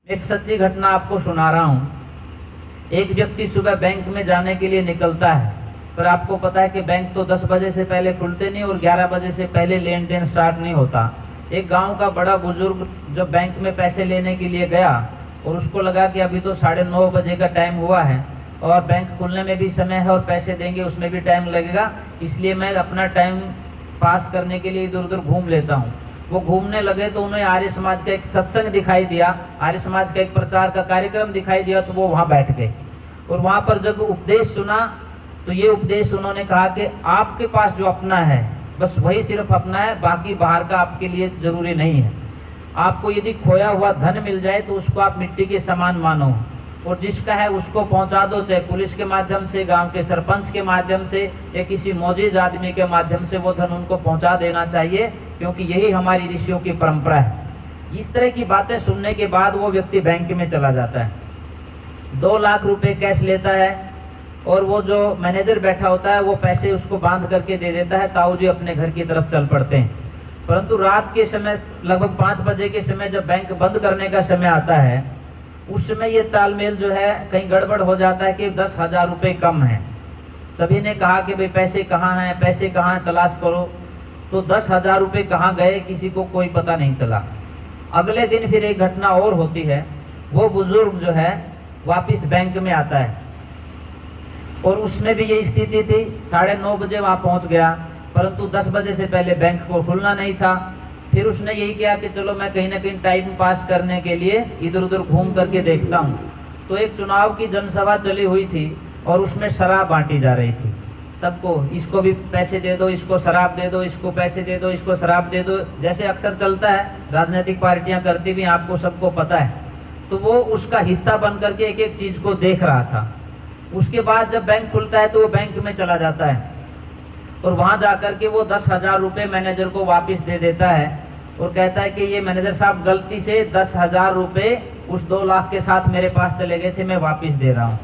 एक सच्ची घटना आपको सुना रहा हूँ। एक व्यक्ति सुबह बैंक में जाने के लिए निकलता है, पर आपको पता है कि बैंक तो 10 बजे से पहले खुलते नहीं और 11 बजे से पहले लेन देन स्टार्ट नहीं होता। एक गांव का बड़ा बुजुर्ग जब बैंक में पैसे लेने के लिए गया और उसको लगा कि अभी तो 9:30 बजे का टाइम हुआ है और बैंक खुलने में भी समय है और पैसे देंगे उसमें भी टाइम लगेगा, इसलिए मैं अपना टाइम पास करने के लिए इधर उधर घूम लेता हूँ। वो घूमने लगे तो उन्हें आर्य समाज का एक सत्संग दिखाई दिया, आर्य समाज का एक प्रचार का कार्यक्रम दिखाई दिया, तो वो वहाँ बैठ गए और वहाँ पर जब उपदेश सुना तो ये उपदेश उन्होंने कहा कि आपके पास जो अपना है बस वही सिर्फ अपना है, बाकी बाहर का आपके लिए जरूरी नहीं है। आपको यदि खोया हुआ धन मिल जाए तो उसको आप मिट्टी के समान मानो और जिसका है उसको पहुंचा दो, चाहे पुलिस के माध्यम से, गांव के सरपंच के माध्यम से या किसी मौजूद आदमी के माध्यम से वो धन उनको पहुंचा देना चाहिए, क्योंकि यही हमारी ऋषियों की परंपरा है। इस तरह की बातें सुनने के बाद वो व्यक्ति बैंक में चला जाता है, 2 लाख रुपए कैश लेता है और वो जो मैनेजर बैठा होता है वो पैसे उसको बांध करके दे देता है। ताऊ जी अपने घर की तरफ चल पड़ते हैं। परंतु रात के समय लगभग 5 बजे के समय जब बैंक बंद करने का समय आता है, उस समय ये तालमेल जो है कहीं गड़बड़ हो जाता है कि 10,000 रुपये कम है। सभी ने कहा कि भाई पैसे कहाँ हैं, पैसे कहाँ हैं, तलाश करो। तो 10,000 रुपये कहाँ गए किसी को कोई पता नहीं चला। अगले दिन फिर एक घटना और होती है, वो बुजुर्ग जो है वापिस बैंक में आता है और उसमें भी यही स्थिति थी। 9:30 बजे वहाँ पहुँच गया, परंतु 10 बजे से पहले बैंक को खुलना नहीं था। फिर उसने यही किया कि चलो मैं कहीं ना कहीं टाइम पास करने के लिए इधर उधर घूम करके देखता हूँ। तो एक चुनाव की जनसभा चली हुई थी और उसमें शराब बांटी जा रही थी सबको, इसको भी पैसे दे दो, इसको शराब दे दो, इसको पैसे दे दो, इसको शराब दे दो, जैसे अक्सर चलता है, राजनीतिक पार्टियां करती भी, आपको सबको पता है। तो वो उसका हिस्सा बन करके एक एक चीज को देख रहा था। उसके बाद जब बैंक खुलता है तो वो बैंक में चला जाता है और वहां जाकर के वो 10,000 रुपये मैनेजर को वापस दे देता है और कहता है कि ये मैनेजर साहब गलती से 10,000 रुपये उस 2 लाख के साथ मेरे पास चले गए थे, मैं वापस दे रहा हूँ।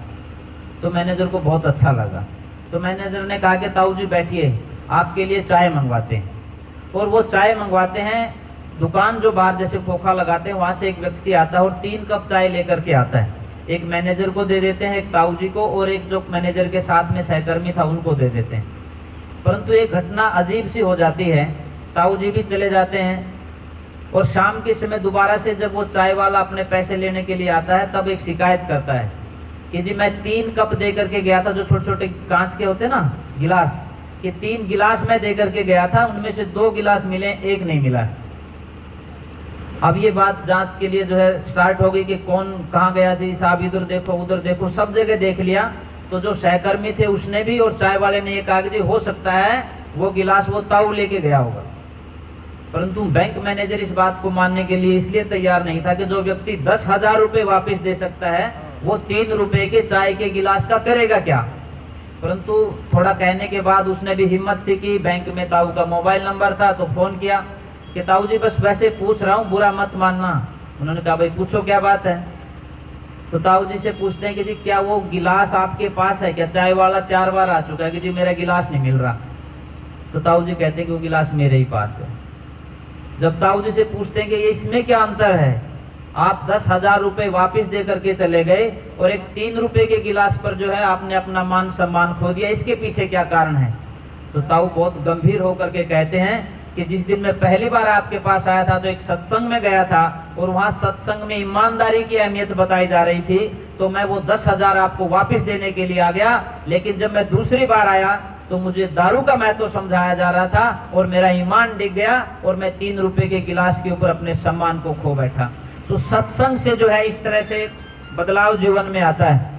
तो मैनेजर को बहुत अच्छा लगा। तो मैनेजर ने कहा कि ताऊ जी बैठिए, आपके लिए चाय मंगवाते हैं। और वो चाय मंगवाते हैं। दुकान जो बाहर जैसे खोखा लगाते हैं वहां से एक व्यक्ति आता है और 3 कप चाय लेकर के आता है। एक मैनेजर को दे देते हैं, एक ताऊ जी को, और एक जो मैनेजर के साथ में सहकर्मी था उनको दे देते हैं। परंतु एक घटना अजीब सी हो जाती है। ताऊ जी भी चले जाते हैं और शाम के समय दोबारा से जब वो चाय वाला अपने पैसे लेने के लिए आता है तब एक शिकायत करता है कि जी मैं 3 कप दे करके गया था, जो छोटे छोटे कांच के होते ना गिलास, कि 3 गिलास मैं दे करके गया था, उनमें से 2 गिलास मिले, 1 नहीं मिला। अब ये बात जांच के लिए जो है स्टार्ट हो गई कि कौन कहाँ गया जी साहब, इधर देखो उधर देखो, सब जगह देख लिया। तो जो सहकर्मी थे उसने भी और चाय वाले ने ये कहा कि जी हो सकता है वो गिलास वो ताऊ लेके गया होगा। परंतु बैंक मैनेजर इस बात को मानने के लिए इसलिए तैयार नहीं था कि जो व्यक्ति 10,000 रुपये वापस दे सकता है वो 3 रुपए के चाय के गिलास का करेगा क्या। परंतु थोड़ा कहने के बाद उसने भी हिम्मत सी की। बैंक में ताऊ का मोबाइल नंबर था तो फोन किया कि ताऊ जी बस वैसे पूछ रहा हूँ, बुरा मत मानना। उन्होंने कहा भाई पूछो क्या बात है। तो ताऊ जी से पूछते हैं कि जी क्या वो गिलास आपके पास है क्या, चाय वाला 4 बार आ चुका है कि जी मेरा गिलास नहीं मिल रहा। तो ताऊ जी कहते हैं कि वो गिलास मेरे ही पास है। जब ताऊ जी से पूछते हैं कि ये इसमें क्या अंतर है, आप 10,000 रुपये वापिस दे करके चले गए और एक 3 रुपए के गिलास पर जो है आपने अपना मान सम्मान खो दिया, इसके पीछे क्या कारण है। तो ताऊ बहुत गंभीर होकर के कहते हैं कि जिस दिन मैं पहली बार आपके पास आया था तो एक सत्संग में गया था और वहाँ सत्संग में ईमानदारी की अहमियत बताई जा रही थी, तो मैं वो 10,000 आपको वापस देने के लिए आ गया। लेकिन जब मैं दूसरी बार आया तो मुझे दारू का महत्व समझाया जा रहा था और मेरा ईमान डिग गया और मैं 3 रुपए के गिलास के ऊपर अपने सम्मान को खो बैठा। तो सत्संग से जो है इस तरह से बदलाव जीवन में आता है।